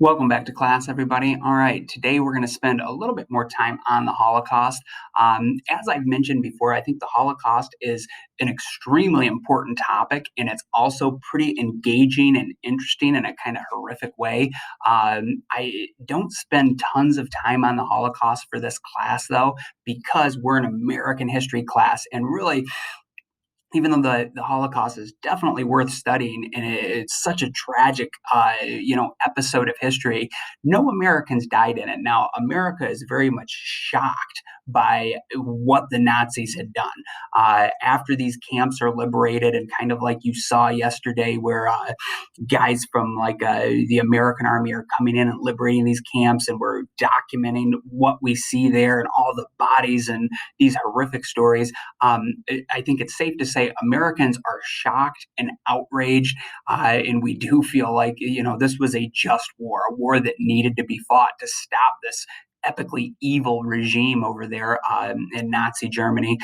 Welcome back to class, everybody. All right, today we're going to spend a little bit more time on the Holocaust. As I've mentioned before, I think the Holocaust is an extremely important topic, and it's also pretty engaging and interesting in a kind of horrific way. I don't spend tons of time on the Holocaust for this class, though, because we're an American history class, and really even though the Holocaust is definitely worth studying and it's such a tragic episode of history, no Americans died in it. Now America is very much shocked by what the Nazis had done after these camps are liberated, and kind of like you saw yesterday where guys from the American army are coming in and liberating these camps, and we're documenting what we see there and all the bodies and these horrific stories. I think it's safe to say Americans are shocked and outraged, and we do feel like this was a just war, a war that needed to be fought to stop this epically evil regime over there in Nazi Germany.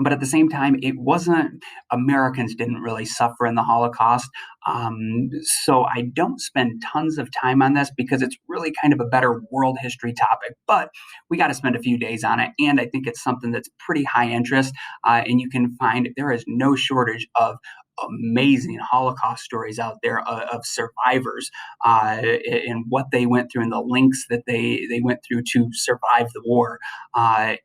But at the same time, it wasn't Americans didn't really suffer in the Holocaust. So I don't spend tons of time on this because it's really kind of a better world history topic. But we got to spend a few days on it, and I think it's something that's pretty high interest. And you can find there is no shortage of amazing Holocaust stories out there of survivors and what they went through and the links that they went through to survive the war.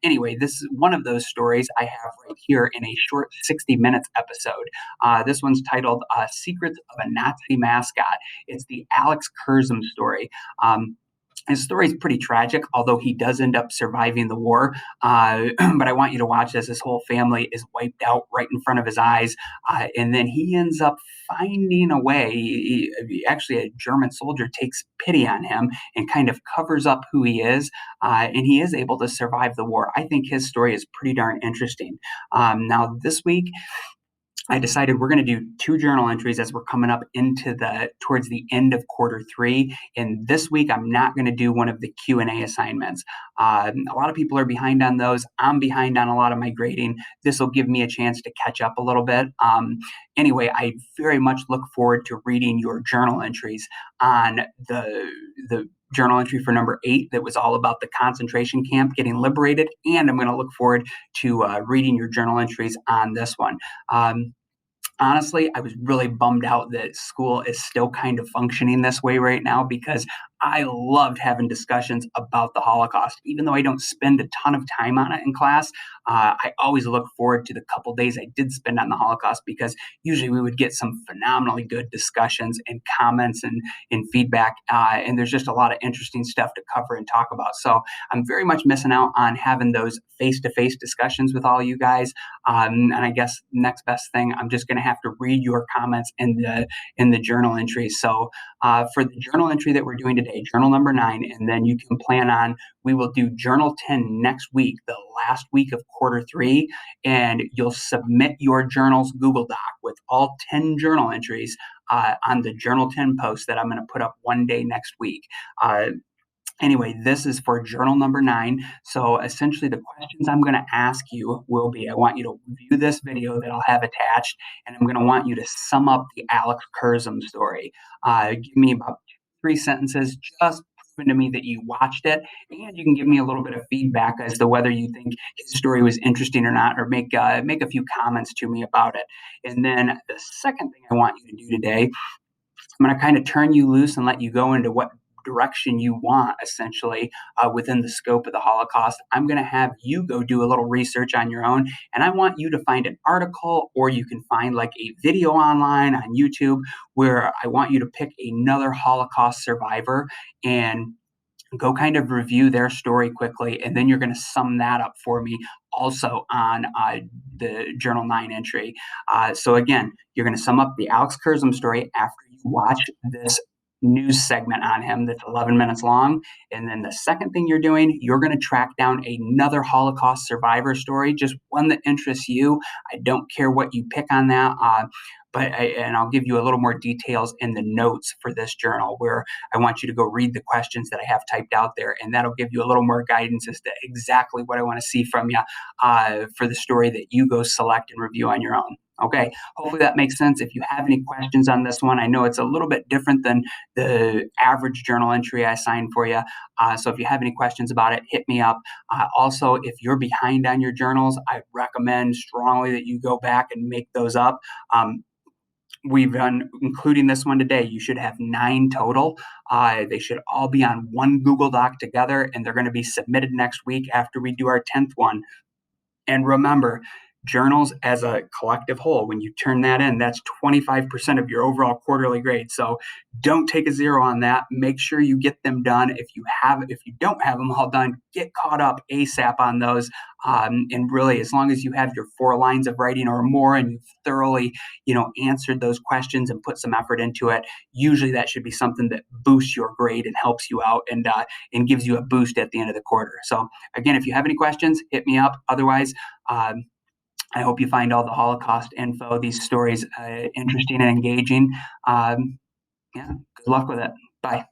Anyway, this is one of those stories I have right here in a short 60 minutes episode. This one's titled Secrets of a Nazi Mascot. It's the Alex Kurzum story. His story is pretty tragic, although he does end up surviving the war. But I want you to watch this. His whole family is wiped out right in front of his eyes. And then he ends up finding a way. Actually, a German soldier takes pity on him and kind of covers up who he is. And he is able to survive the war. I think his story is pretty darn interesting. Now, this week, I decided we're going to do two journal entries as we're coming up into the towards the end of quarter three. And this week, I'm not going to do one of the Q&A assignments. A lot of people are behind on those. I'm behind on a lot of my grading. This will give me a chance to catch up a little bit. Anyway, I very much look forward to reading your journal entries on the journal entry for number 8 that was all about the concentration camp getting liberated, and I'm going to look forward to reading your journal entries on this one. Honestly, I was really bummed out that school is still kind of functioning this way right now because I loved having discussions about the Holocaust. Even though I don't spend a ton of time on it in class, I always look forward to the couple days I did spend on the Holocaust because usually we would get some phenomenally good discussions and comments and feedback. And there's just a lot of interesting stuff to cover and talk about. So I'm very much missing out on having those face to face discussions with all you guys. And I guess next best thing, I'm just going to have to read your comments in the journal entries. So for the journal entry that we're doing today, journal number 9, and then you can plan on we will do journal 10 next week, the last week of quarter 3, and you'll submit your journal's Google Doc with all 10 journal entries on the journal 10 post that I'm going to put up one day next week. Anyway, this is for journal number 9. So essentially, the questions I'm going to ask you will be I want you to view this video that I'll have attached, and I'm going to want you to sum up the Alex Kurzum story. Give me about 3 sentences, just proving to me that you watched it, and you can give me a little bit of feedback as to whether you think his story was interesting or not, or make a few comments to me about it. And then the second thing I want you to do today, I'm going to kind of turn you loose and let you go into what direction you want, essentially, within the scope of the Holocaust. I'm going to have you go do a little research on your own, and I want you to find an article, or you can find like a video online on YouTube where I want you to pick another Holocaust survivor and go kind of review their story quickly, and then you're going to sum that up for me also on the Journal 9 entry. So again, you're going to sum up the Alex Kurzum story after you watch this news segment on him that's 11 minutes long. And then the second thing you're doing, you're going to track down another Holocaust survivor story, just one that interests you. I don't care what you pick on that. And I'll give you a little more details in the notes for this journal where I want you to go read the questions that I have typed out there, and that'll give you a little more guidance as to exactly what I want to see from you for the story that you go select and review on your own. Okay, hopefully that makes sense. If you have any questions on this one, I know it's a little bit different than the average journal entry I signed for you. So if you have any questions about it, hit me up. Also, if you're behind on your journals, I recommend strongly that you go back and make those up. We've done, including this one today, you should have 9 total. They should all be on one Google Doc together, and they're going to be submitted next week after we do our 10th one. And remember, journals as a collective whole, when you turn that in, that's 25% of your overall quarterly grade. So don't take a zero on that. Make sure you get them done. If you don't have them all done, get caught up ASAP on those. And really, as long as you have your 4 lines of writing or more, and you've thoroughly, answered those questions and put some effort into it, usually that should be something that boosts your grade and helps you out and gives you a boost at the end of the quarter. So again, if you have any questions, hit me up. Otherwise, um, I hope you find all the Holocaust info, these stories interesting and engaging. Yeah, good luck with it. Bye.